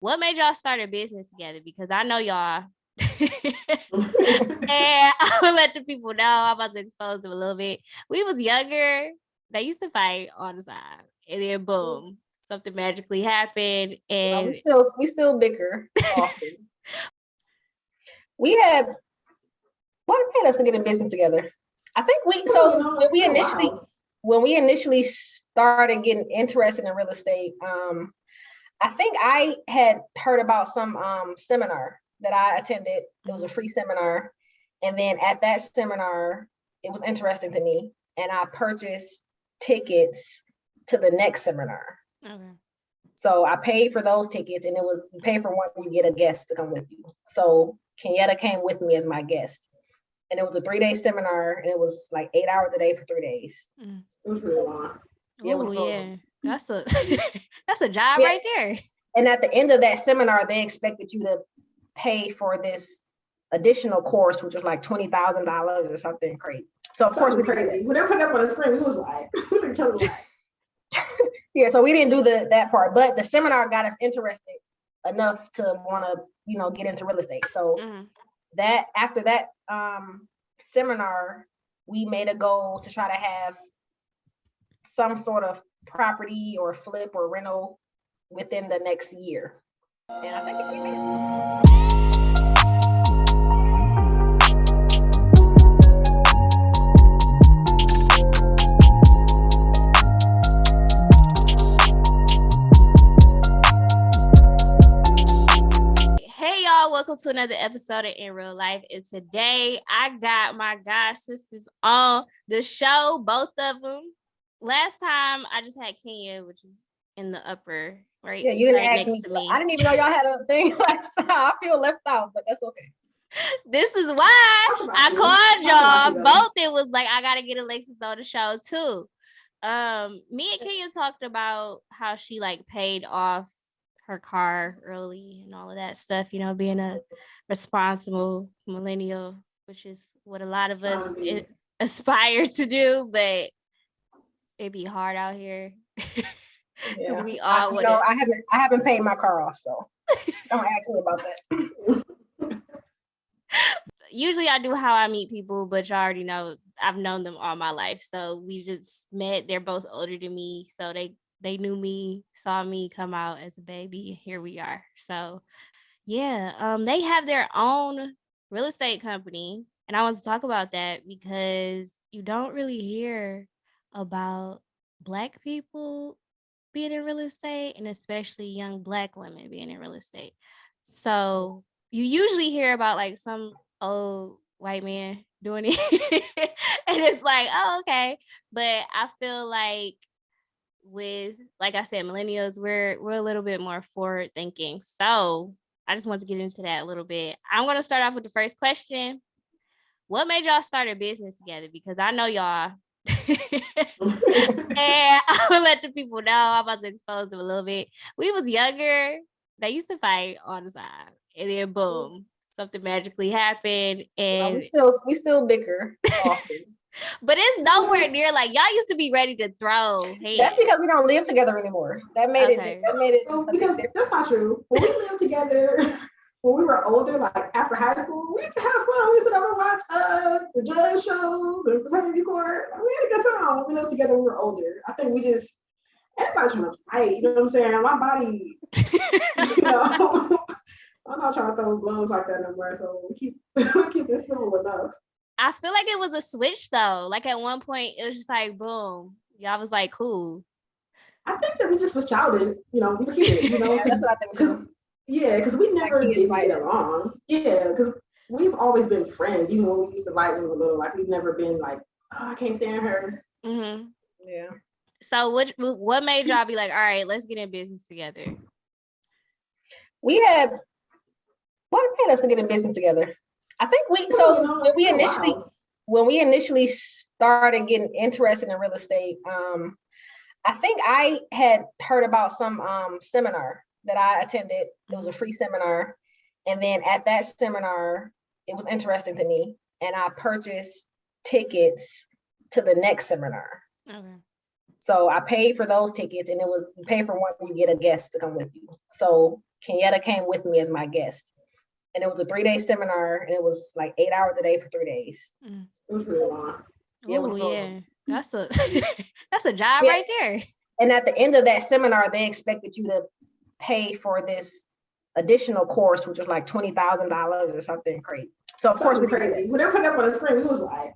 what made y'all start a business together? Because I know y'all. And I'm gonna let the people know. I'm about to expose them a little bit. We was younger. They used to fight on the side, and then boom, something magically happened, and we still bicker often. What made us to get in business together? I think when we initially started getting interested in real estate, I think I had heard about some seminar that I attended. It was a free seminar. And then at that seminar, it was interesting to me. And I purchased tickets to the next seminar. Okay. So I paid for those tickets, and it was you pay for one, you get a guest to come with you. So Kenyatta came with me as my guest. And it was a 3-day seminar, and it was like 8 hours a day for 3 days. It was really long. Yeah. That's a job right there. And at the end of that seminar, they expected you to pay for this additional course, which was like $20,000 or something crazy. So of course we paid it. When they put it up on the screen, we was like, each other like. Yeah, so we didn't do that part, but the seminar got us interested enough to want to, get into real estate. So that after that seminar, we made a goal to try to have some sort of property or flip or rental within the next year. And I think we made it. Hey y'all, welcome to another episode of In Real Life. And today I got my god sisters on the show, both of them. Last time I just had Kenya, which is in the upper right. Yeah, you didn't right ask next me. to me. I didn't even know y'all had a thing last time. I feel left out, but that's okay. This is why I called y'all. Both it was like I gotta get Alexis on the show too. Me and Kenya talked about how she like paid off her car early and all of that stuff, being a responsible millennial, which is what a lot of us aspire to do, but it'd be hard out here. Yeah, we all I haven't paid my car off, so don't ask me about that. Usually I do how I meet people, but you already know I've known them all my life. So we just met. They're both older than me, so they knew me, saw me come out as a baby. Here we are. So yeah, they have their own real estate company. And I want to talk about that because you don't really hear about Black people being in real estate, and especially young Black women being in real estate. So you usually hear about like some old white man doing it. And it's like, oh, okay. But I feel like with, like I said, millennials, we're a little bit more forward thinking. So I just want to get into that a little bit. I'm going to start off with the first question. What made y'all start a business together? Because I know y'all. And I'm going to let the people know. I'm about to expose them a little bit. We was younger. They used to fight on the side. And then boom, something magically happened. And we still bicker often. But it's nowhere near like y'all used to be ready to throw hands. That's because we don't live together anymore. That made it. Well, because that's not true. When we lived together, when we were older, like after high school, we used to have fun. We used to over watch the judge shows and fraternity court. Like, we had a good time when we lived together when we were older. I think everybody trying to fight. You know what I'm saying? My body, I'm not trying to throw blows like that no more. So we keep it simple enough. I feel like it was a switch though. Like at one point, it was just like boom. Y'all was like cool. I think that we just was childish. We were kids. That's what I think too. Yeah, because we never did get along. Yeah, because we've always been friends, even when we used to fight when we were little. Like we've never been like, oh, I can't stand her. Mm-hmm. Yeah. So what made y'all be like, all right, let's get in business together? What made us to get in business together? I think when we initially started getting interested in real estate, I think I had heard about some seminar that I attended. It was a free seminar. And then at that seminar, it was interesting to me. And I purchased tickets to the next seminar. Okay. So I paid for those tickets, and it was you pay for one, you get a guest to come with you. So Kenyatta came with me as my guest, and it was a 3-day seminar, and it was like 8 hours a day for 3 days. It was really long. Oh yeah, that's a that's a job right there. And at the end of that seminar, they expected you to pay for this additional course, which was like $20,000 or something crazy. So of course we crazy. When they put it up on the screen, we was like,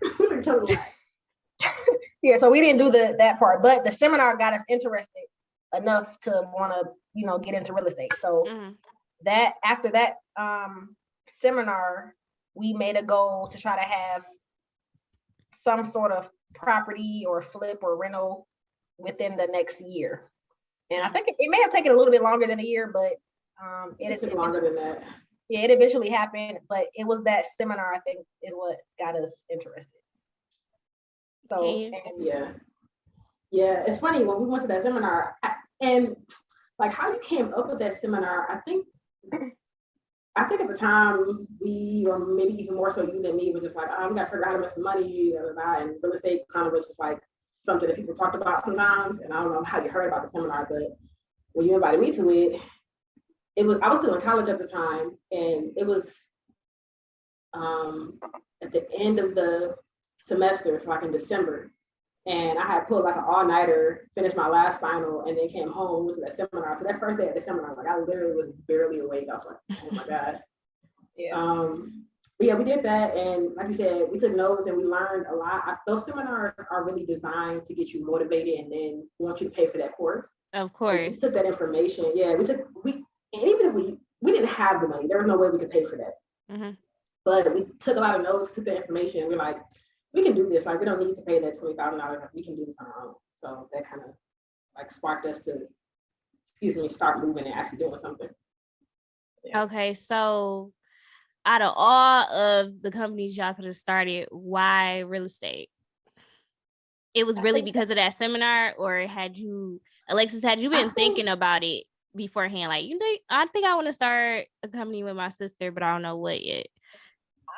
yeah. So we didn't do that part, but the seminar got us interested enough to want to, get into real estate. So that after that seminar, we made a goal to try to have some sort of property or flip or rental within the next year. And I think it may have taken a little bit longer than a year, but it took longer than that. Yeah, it eventually happened, but it was that seminar, I think, is what got us interested. So, yeah, it's funny when we went to that seminar and like how you came up with that seminar. I think at the time we, or maybe even more so you than me, was just like, we got to figure out how to make some money, and real estate kind of was just like something that people talked about sometimes. And I don't know how you heard about the seminar, but when you invited me to it, I was still in college at the time, and it was at the end of the semester, so like in December, and I had pulled like an all-nighter, finished my last final, and then came home, went to that seminar. So that first day at the seminar, like I literally was barely awake. I was like, oh my God. But yeah, we did that, and like you said, we took notes and we learned a lot. Those seminars are really designed to get you motivated and then want you to pay for that course. Of course. And we took that information. Yeah, and even if we didn't have the money, there was no way we could pay for that. But we took a lot of notes, took the information, and we're like, we can do this. Like, we don't need to pay that $20,000. We can do this on our own. So that kind of like sparked us to, start moving and actually doing something. Yeah. Okay, so out of all of the companies y'all could have started, why real estate? It was really because of that seminar, or Alexis, had you been thinking about it beforehand? Like, I think I want to start a company with my sister, but I don't know what yet.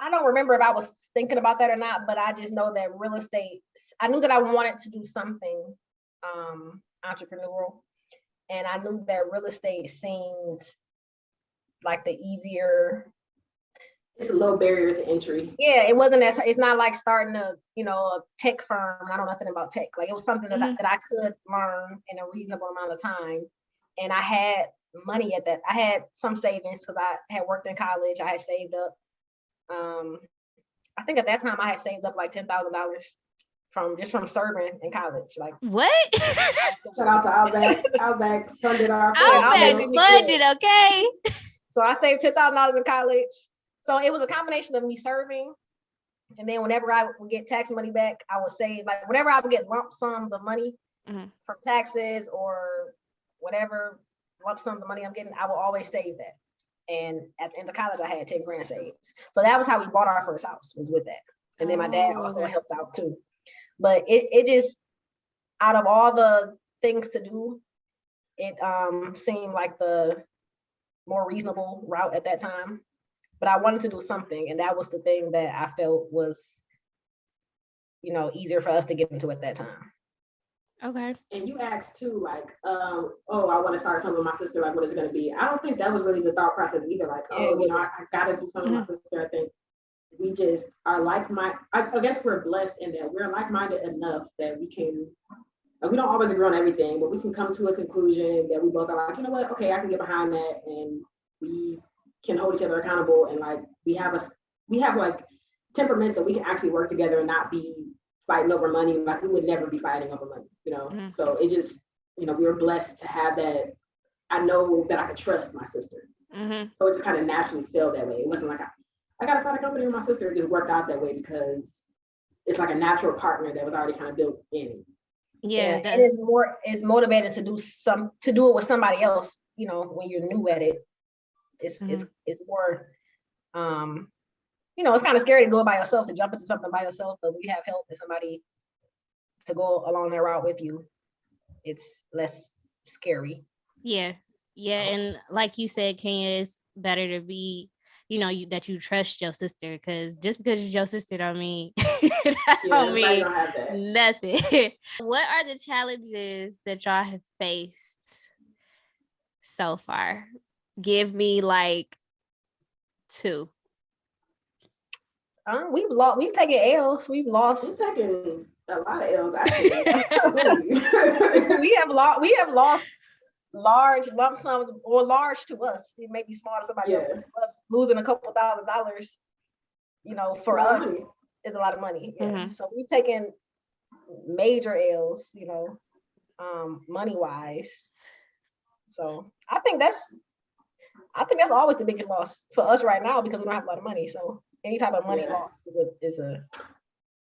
I don't remember if I was thinking about that or not, but I just know that real estate, I knew that I wanted to do something entrepreneurial, and I knew that real estate seemed like the easier. It's a low barrier to entry. Yeah, it's not like starting a tech firm. I don't know nothing about tech. Like, it was something that I could learn in a reasonable amount of time. And I had money at that. I had some savings because I had worked in college. I had saved up. I think at that time I had saved up like $10,000 from serving in college. Like, what? Shout out to Outback funded our Outback funded, okay. So I saved $10,000 in college. So it was a combination of me serving, and then whenever I would get tax money back, I would save. Like, whenever I would get lump sums of money from taxes or whatever lump sums of money I'm getting, I will always save that. And at the end of college, I had 10 grand saved. So that was how we bought our first house, was with that. And then my dad also helped out too. But it just, out of all the things to do, it seemed like the more reasonable route at that time. But I wanted to do something, and that was the thing that I felt was, easier for us to get into at that time. Okay. And you asked too, like, I want to start something with my sister. Like, what is it going to be? I don't think that was really the thought process either. Like, I got to do something with my sister. I think we just are like-minded. I guess we're blessed in that we're like-minded enough that we can. We don't always agree on everything, but we can come to a conclusion that we both are like, you know what? Okay, I can get behind that, and we can hold each other accountable. And like, we have like temperaments that we can actually work together and not be fighting over money. Like, we would never be fighting over money, So it just, we were blessed to have that. I know that I could trust my sister. So it just kind of naturally felt that way. It wasn't like I got to start a company with my sister. It just worked out that way because it's like a natural partner that was already kind of built in. Yeah, and it's motivated to do it with somebody else. When you're new at it, it's more. It's kind of scary to do it by yourself, to jump into something by yourself, but when you have help and somebody to go along that route with you, it's less scary. Yeah. And like you said, Kenya, it's better to be that you trust your sister, because just because it's your sister don't mean don't mean have that. nothing. What are the challenges that y'all have faced so far? Give me like 2. We've taken L's. We've taken a lot of L's actually. we have lost large lump sums, or large to us. It may be small to somebody else, but to us, losing a couple $1,000, for us is a lot of money. Yeah. So we've taken major L's, money wise. So I think that's always the biggest loss for us right now, because we don't have a lot of money. So any type of money loss is a.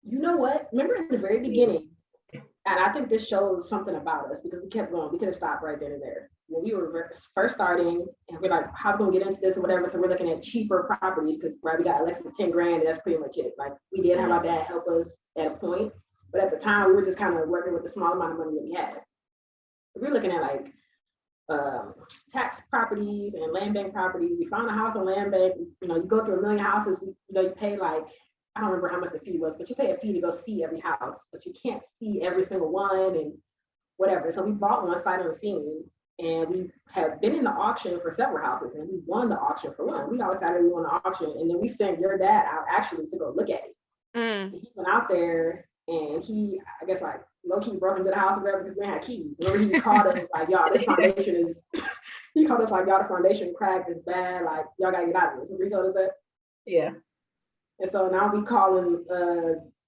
You know what? Remember in the very beginning, and I think this shows something about us, because we kept going. We could have stopped right then and there. When we were first starting, and we're like, how are we gonna get into this or whatever? So we're looking at cheaper properties, because we got Alexis 10 grand, and that's pretty much it. Like, we did have our dad help us at a point, but at the time we were just kind of working with the small amount of money that we had. So we're looking at like tax properties and land bank properties. We found a house on land bank. You go through 1 million houses. You pay like, I don't remember how much the fee was, but you pay a fee to go see every house, but you can't see every single one and whatever. So we bought one sight unseen, and we have been in the auction for several houses, and we won the auction for one. We got excited we won the auction, and then we sent your dad out actually to go look at it. He went out there, and he, I guess, like low-key broke into the house or whatever, because we had keys. Remember, he called us like, y'all, this foundation is, he called us like, y'all, the foundation cracked, is bad, like, y'all gotta get out of this. Remember he told us that? Yeah. And so now we calling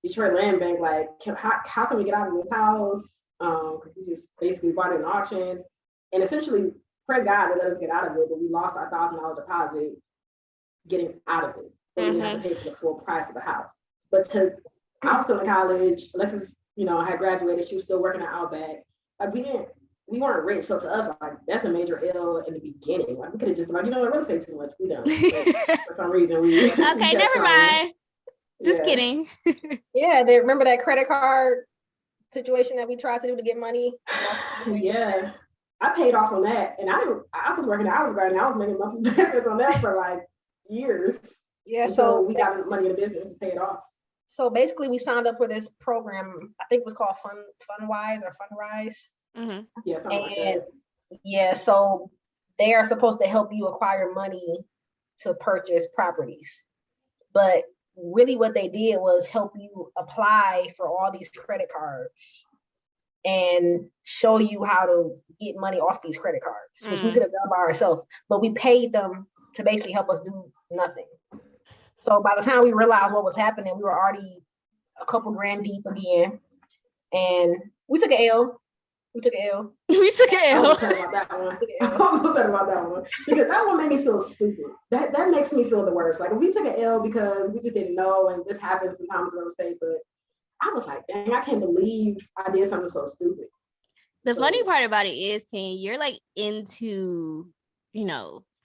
Detroit Land Bank, like, how can we get out of this house? Because we just basically bought it in auction. And essentially, pray God they let us get out of it, but we lost our $1,000 deposit getting out of it. So we didn't have to pay for the full price of the house. But I was still in college. Alexis, had graduated. She was still working at Outback. Like, we weren't rich. So to us, like, that's a major L in the beginning. Like, we could have just been like, real estate too much. We don't. For some reason, we okay, never mind. Just kidding. Yeah, they remember that credit card situation that we tried to do to get money. Yeah, I paid off on that, and I was working at Olive Garden. I was making monthly payments on that for like years. Yeah, so we got money in the business and paid off. So basically, we signed up for this program. I think it was called Fundwise or Fundrise. Yeah, something like that. Yeah, so they are supposed to help you acquire money to purchase properties, but really what they did was help you apply for all these credit cards and show you how to get money off these credit cards, which we could have done by ourselves, but we paid them to basically help us do nothing. So by the time we realized what was happening, we were already a couple grand deep again, and we took an L. We took an L. I was upset about that one. Because that one made me feel stupid. That makes me feel the worst. Like, if we took an L because we just didn't know, and this happens sometimes in real estate, but I was like, dang, I can't believe I did something so stupid. The funny part about it is, Ken, you're like into,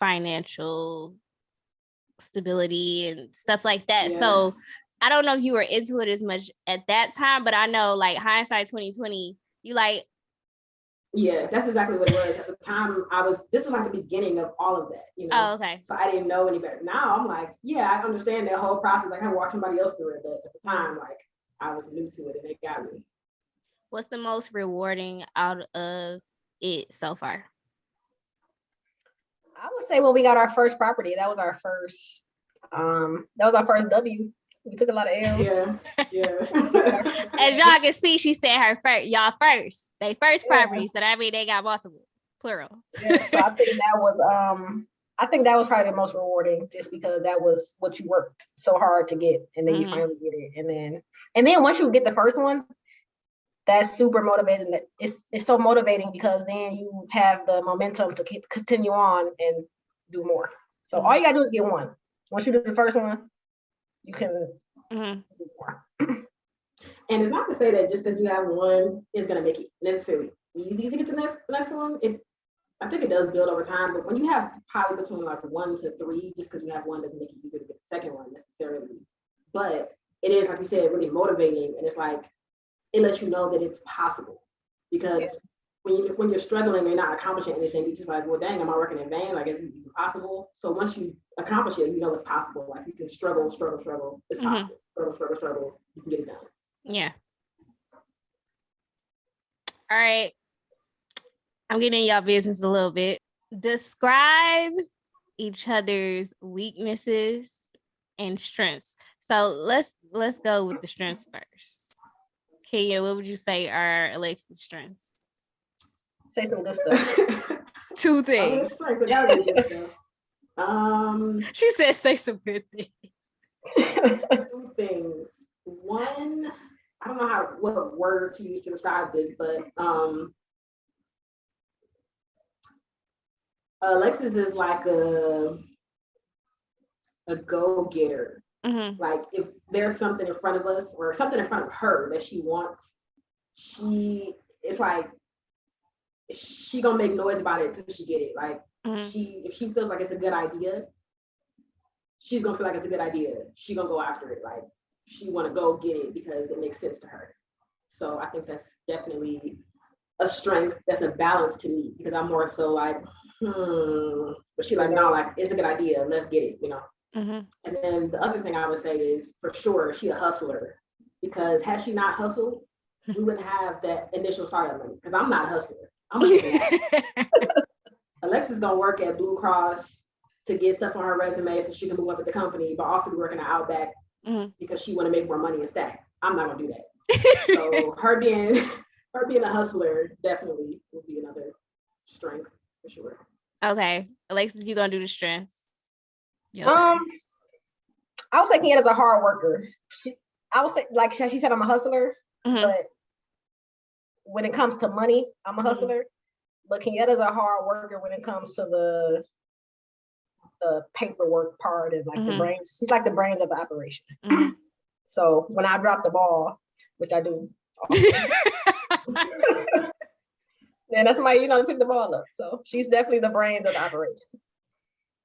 financial stability and stuff like that. Yeah. So I don't know if you were into it as much at that time, but I know, like, hindsight 2020, you like. Yeah, that's exactly what it was. At the time, this was like the beginning of all of that, Oh, okay. So I didn't know any better. Now I'm like, yeah, I understand that whole process. Like, I watched somebody else do it, but at the time, like, I was new to it, and they got me. What's the most rewarding out of it so far? I would say when we got our first property, that was our first W. We took a lot of L's. Yeah. As y'all can see, she said her first. Y'all first. They first property, so that means they got multiple, plural. Yeah. So I think that was probably the most rewarding, just because that was what you worked so hard to get, and then you finally get it, and then once you get the first one, that's super motivating. It's so motivating, because then you have the momentum to continue on and do more. So all you gotta do is get one. Once you do the first one, you can do more. And it's not to say that just because you have one is gonna make it necessarily easy to get to the next one. I think it does build over time, but when you have probably between like 1 to 3, just because you have one doesn't make it easier to get the second one necessarily. But it is, like you said, really motivating, and it's like, it lets you know that it's possible, because when you're struggling and you're not accomplishing anything, you're just like, well, dang, am I working in vain? Like, is it possible? So once you accomplish it, you know it's possible. Like you can struggle. It's possible. Struggle. You can get it done. Yeah. All right. I'm getting in y'all business a little bit. Describe each other's weaknesses and strengths. So let's go with the strengths first. Kenya, what would you say are Alexis' strengths? Say some good stuff. 2 things. She said say some good things. 2 things. One, I don't know what word to use to describe this, but Alexis is like a go-getter. Mm-hmm. Like if there's something in front of us or something in front of her that she wants, it's like she gonna make noise about it till she get it. Like if she feels like it's a good idea, she's gonna feel like it's a good idea. She gonna go after it. Like she wanna go get it because it makes sense to her. So I think that's definitely a strength that's a balance to me because I'm more so like, but she like, no, like it's a good idea. Let's get it, you know. Mm-hmm. And then the other thing I would say is for sure she a hustler because had she not hustled, we wouldn't have that initial startup money because I'm not a hustler. Alexis gonna work at Blue Cross to get stuff on her resume so she can move up at the company, but also be working at Outback because she want to make more money and stack. I'm not gonna do that. So her being a hustler definitely will be another strength for sure. Okay, Alexis, you gonna do the strengths? I would say Kenyatta's a hard worker. I would say, like she said, I'm a hustler, but when it comes to money, I'm a hustler. But Kenyatta's a hard worker when it comes to the paperwork part and like the brains. She's like the brains of the operation. So when I drop the ball, which I do, then that's somebody, to pick the ball up. So she's definitely the brains of the operation.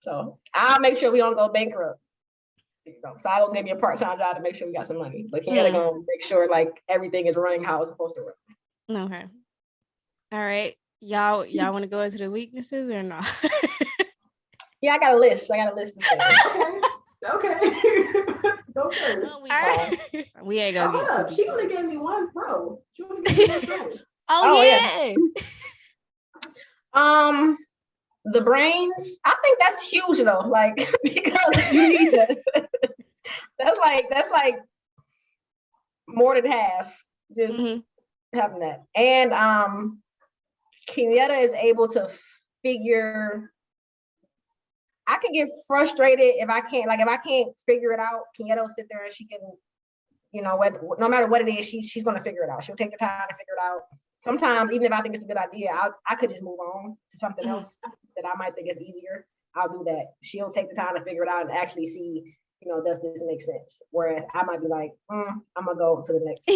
So I'll make sure we don't go bankrupt. So I'll give you a part-time job to make sure we got some money. But Kenyatta gonna make sure like everything is running how it's supposed to run. Okay. All right. Y'all want to go into the weaknesses or not? Yeah, I got a list. Okay. Go first. We ain't gonna get up. She only gave me one pro. She only gave me one strength. Oh yeah. The brains, I think that's huge though, like because you need that. that's like more than half, just having that. And Kenyatta is able to figure. I can get frustrated if I can't figure it out. Kenyatta will sit there and she can, no matter what it is, she's gonna figure it out. She'll take the time to figure it out. Sometimes, even if I think it's a good idea, I could just move on to something else that I might think is easier. I'll do that. She'll take the time to figure it out and actually see, does this make sense? Whereas I might be like, I'm gonna go to the next.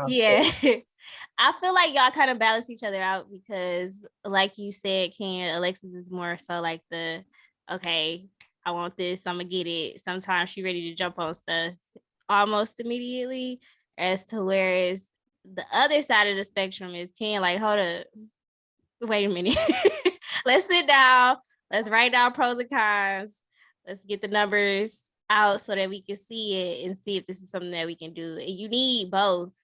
Yeah. I feel like y'all kind of balance each other out because, like you said, Alexis is more so like okay, I want this, I'm gonna get it. Sometimes she's ready to jump on stuff almost immediately, as to whereas the other side of the spectrum is like, hold up, wait a minute. Let's sit down. Let's write down pros and cons. Let's get the numbers out so that we can see it and see if this is something that we can do. And you need both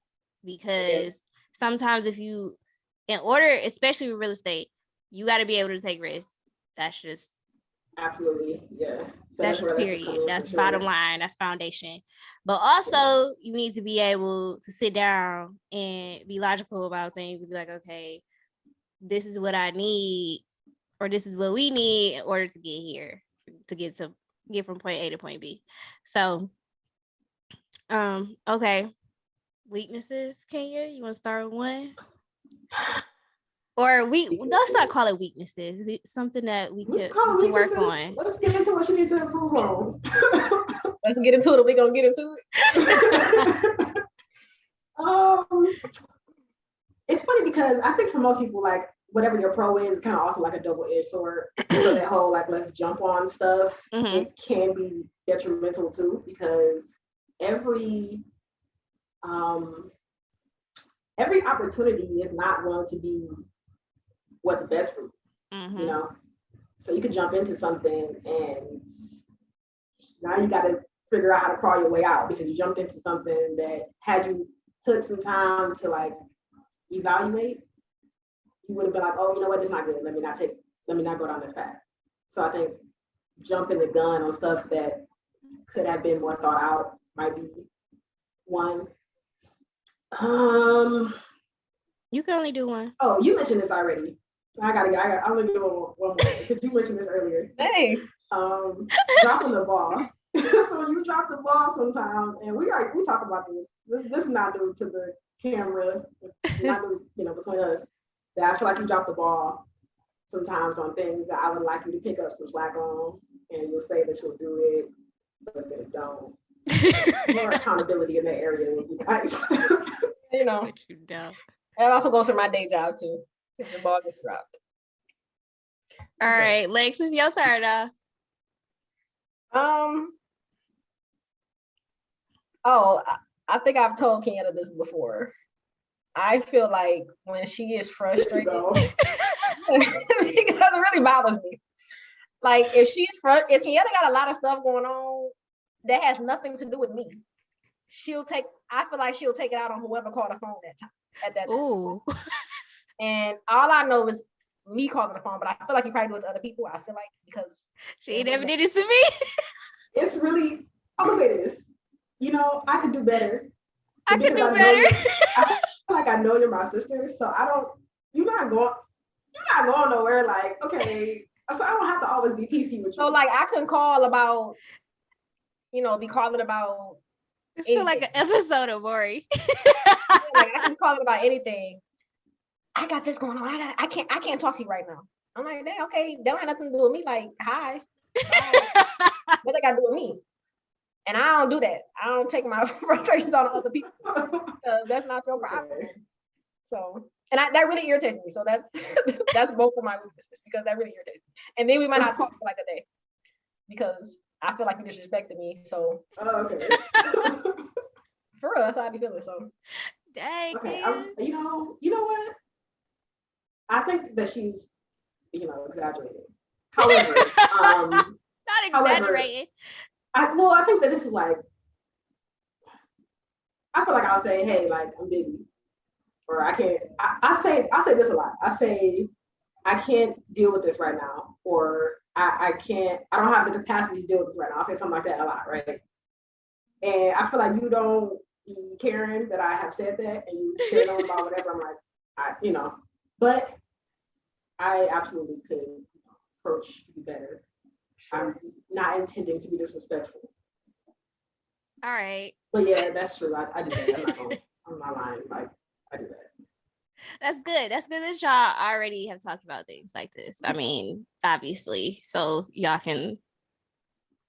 because sometimes in order, especially with real estate, you got to be able to take risks. That's just absolutely, yeah. So that's just period. That's bottom line. That's foundation. But also, you need to be able to sit down and be logical about things and be like, okay, this is what I need, or this is what we need in order to get here, to get from point A to point B. So, okay. Weaknesses, Kenya? You want to start with one? Or let's not call it weaknesses. Something that we can work on. Let's get into what you need to improve on. Let's get into it. We're gonna get into it. It's funny because I think for most people, like whatever your pro is kind of also like a double-edged sword. So that whole like let's jump on stuff, it can be detrimental too because every every opportunity is not going to be what's best for you, you know? So you could jump into something and now you got to figure out how to crawl your way out because you jumped into something that had you took some time to like evaluate, you would have been like, oh, you know what, it's not good. Let me not go down this path. So I think jumping the gun on stuff that could have been more thought out might be one. You can only do one. Oh, you mentioned this already. I'm gonna do one more because you mentioned this earlier. Hey. Dropping the ball. So you drop the ball sometimes, and we talk about this. This is not new to the camera. It's not new, between us. That I feel like you drop the ball sometimes on things that I would like you to pick up some slack on, and you'll say that you'll do it, but then don't. More accountability in that area would be nice. But you don't. That also goes to my day job too. If the ball gets dropped. All right, Lex, it's your turn now. I think I've told Kenyatta this before. I feel like when she is frustrated, because it really bothers me. Like if Kenyatta got a lot of stuff going on that has nothing to do with me, I feel like she'll take it out on whoever called the phone at that time. Ooh. And all I know is me calling the phone, but I feel like you probably do it to other people. I feel like because she never did it to me. It's really, I'm gonna say this. I could do better. I could do better. I feel like I know you're my sister, so you're not going nowhere. Like, okay, so I don't have to always be PC with you. So like I can call about, be calling about. This feel like an episode of Maury. Like I can be calling about anything. I got this going on. I can't talk to you right now. I'm like, dang, okay, that don't have nothing to do with me. Like, hi. What they got to do with me? And I don't do that. I don't take my frustrations on other people. That's not your problem. So, and that really irritates me. So that's both of my weaknesses because that really irritates me. And then we might not talk for like a day because I feel like you disrespected me. So, okay. For real, that's how I be feeling. So, dang. Okay, you know what? I think that she's, exaggerating. However, not exaggerating. I think that this is like, I feel like I'll say, hey, like I'm busy, or I can't. I say this a lot. I say I can't deal with this right now, or I can't. I don't have the capacity to deal with this right now. I'll say something like that a lot, right? And I feel like you don't be caring that I have said that, and you carry on about whatever. I'm like, but I absolutely could approach you better. I'm not intending to be disrespectful. All right. But yeah, that's true. I do that. I'm not lying. Like, I do that. That's good. That's good that y'all already have talked about things like this. I mean, obviously, so y'all can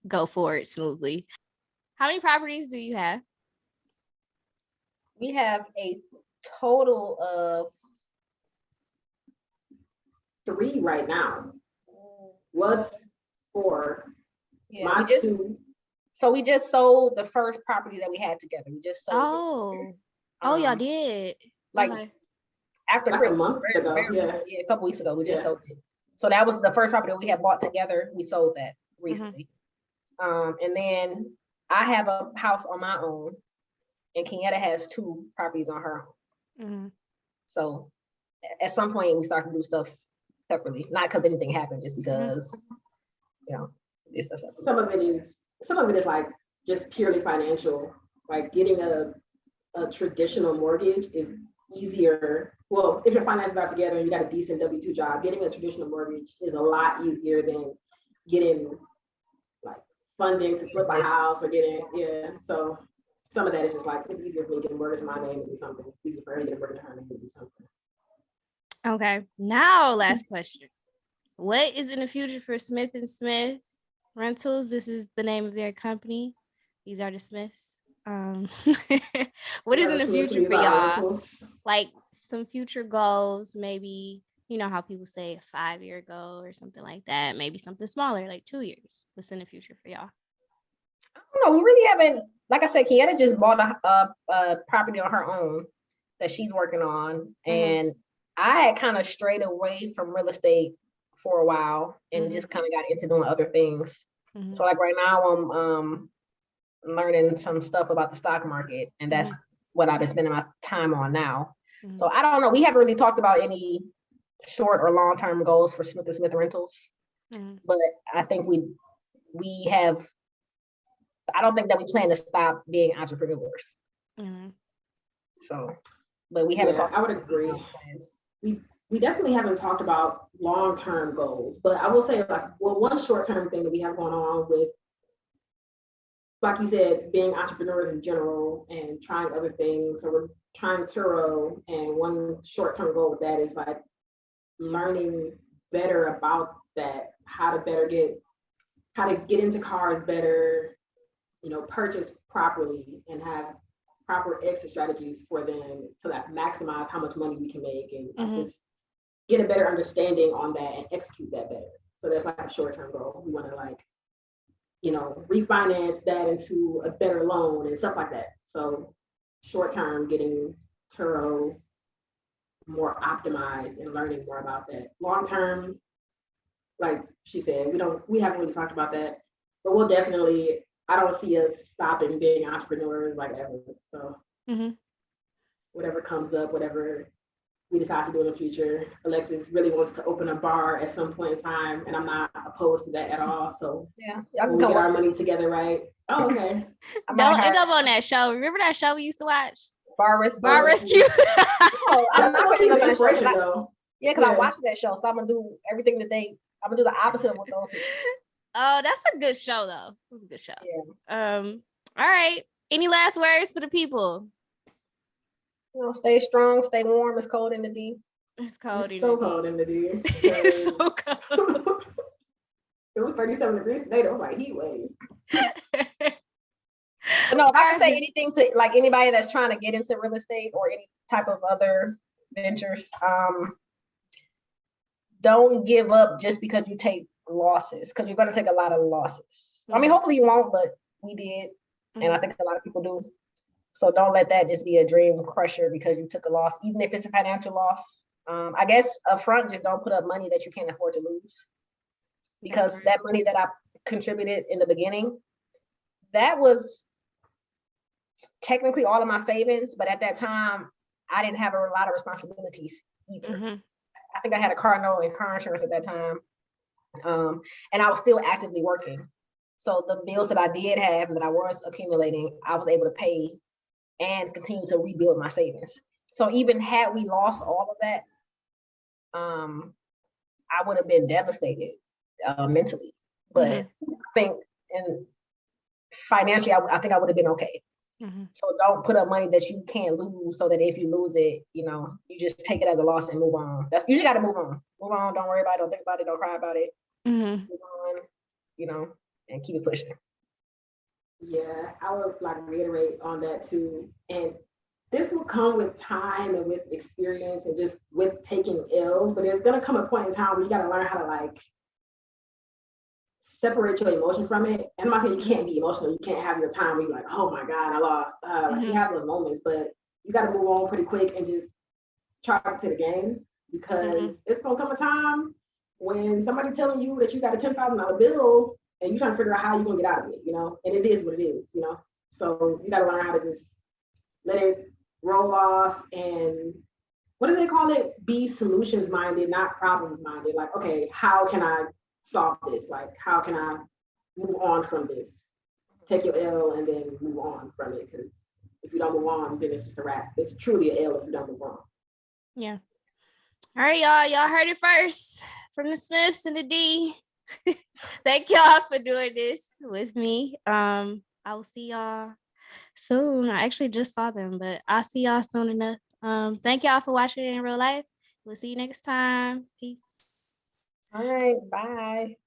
go forward smoothly. How many properties do you have? We have a total of 3 right now. Was 4. Yeah, we just sold the first property that we had together. We just sold it. Y'all did. Like okay. After like Christmas, a month ago. A couple weeks ago, we just sold it. So that was the first property that we had bought together. We sold that recently. And then I have a house on my own, and Kenyatta has 2 properties on her own. So at some point, we start to do stuff separately, not because anything happened, just because this stuff separately. Some of it is like just purely financial. Like getting a traditional mortgage is easier. Well, if your finances are together and you got a decent W-2 job, getting a traditional mortgage is a lot easier than getting like funding to flip a house or so some of that is just like, it's easier for me to get a mortgage in my name and do something. It's easier for her to get a mortgage in her name and do something. Okay, now last question. What is in the future for Smith and Smith Rentals? This is the name of their company. These are the Smiths. What is in the future for y'all? Like some future goals, maybe, how people say a 5-year goal or something like that. Maybe something smaller, like 2 years. What's in the future for y'all? I don't know. We really haven't, like I said, Kenyatta just bought a property on her own. that she's working on. And I had kind of strayed away from real estate for a while and just kind of got into doing other things. So like right now I'm learning some stuff about the stock market, and that's what I've been spending my time on now. So I don't know. We haven't really talked about any short or long-term goals for Smith & Smith Rentals, but I think we have, I don't think that we plan to stop being entrepreneurs. So, but we haven't talked. I would agree. We definitely haven't talked about long-term goals, but I will say, like, well, one short-term thing that we have going on with, like you said, being entrepreneurs in general and trying other things. So we're trying Turo, and one short-term goal with that is like learning better about that, how to get into cars better, purchase properly and have proper exit strategies for them to like maximize how much money we can make and just get a better understanding on that and execute that better. So that's like a short-term goal. We want to like, refinance that into a better loan and stuff like that. So short-term, getting Turo more optimized and learning more about that. Long-term, like she said, we haven't really talked about that, but we'll definitely, I don't see us stopping being entrepreneurs like ever. So whatever comes up, whatever we decide to do in the future, Alexis really wants to open a bar at some point in time, and I'm not opposed to that at all. So yeah, when we get our money together, right? Oh, okay. Don't end up on that show. Remember that show we used to watch? Bar Rescue. No, I'm not going to end up on that show though. Yeah, because I watched that show, so I'm gonna do everything that I'm gonna do the opposite of what those do. Oh, that's a good show though. It was a good show. Yeah. All right. Any last words for the people? Stay strong, stay warm. It's cold in the D. It's cold. It's so cold in the D. It's so cold. It was 37 degrees today. It was like heat wave. But no, if I can say anything to like anybody that's trying to get into real estate or any type of other ventures, don't give up just because you take losses, because you're going to take a lot of losses. I mean, hopefully you won't, but we did, and I think a lot of people do. So don't let that just be a dream crusher because you took a loss, even if it's a financial loss. I guess up front, just don't put up money that you can't afford to lose, because that money that I contributed in the beginning, that was technically all of my savings, but at that time, I didn't have a lot of responsibilities either. I think I had a car note and car insurance at that time. And I was still actively working. So the bills that I did have and that I was accumulating, I was able to pay and continue to rebuild my savings. So even had we lost all of that, I would have been devastated mentally. But I think, and financially, I think I would have been okay. So don't put up money that you can't lose, so that if you lose it, you just take it as a loss and move on. You just got to move on. Move on. Don't worry about it. Don't think about it. Don't cry about it. Move on, and keep it pushing. Yeah, I would like reiterate on that too. And this will come with time and with experience and just with taking L's, but there's gonna come a point in time where you gotta learn how to like separate your emotion from it. And I'm not saying you can't be emotional, you can't have your time where you're like, oh my God, I lost. You have those moments, but you gotta move on pretty quick and just chalk to the game, because it's gonna come a time when somebody telling you that you got a $10,000 bill and you're trying to figure out how you're gonna get out of it, and it is what it is, So you gotta learn how to just let it roll off, and what do they call it? Be solutions minded, not problems minded. Like, okay, how can I solve this? Like, how can I move on from this? Take your L and then move on from it, because if you don't move on, then it's just a wrap. It's truly an L if you don't move on. Yeah. All right, y'all. Y'all heard it first from the Smiths and the D. Thank y'all for doing this with me. I will see y'all soon. I actually just saw them, but I'll see y'all soon enough. Thank y'all for watching in real life. We'll see you next time. Peace. All right. Bye.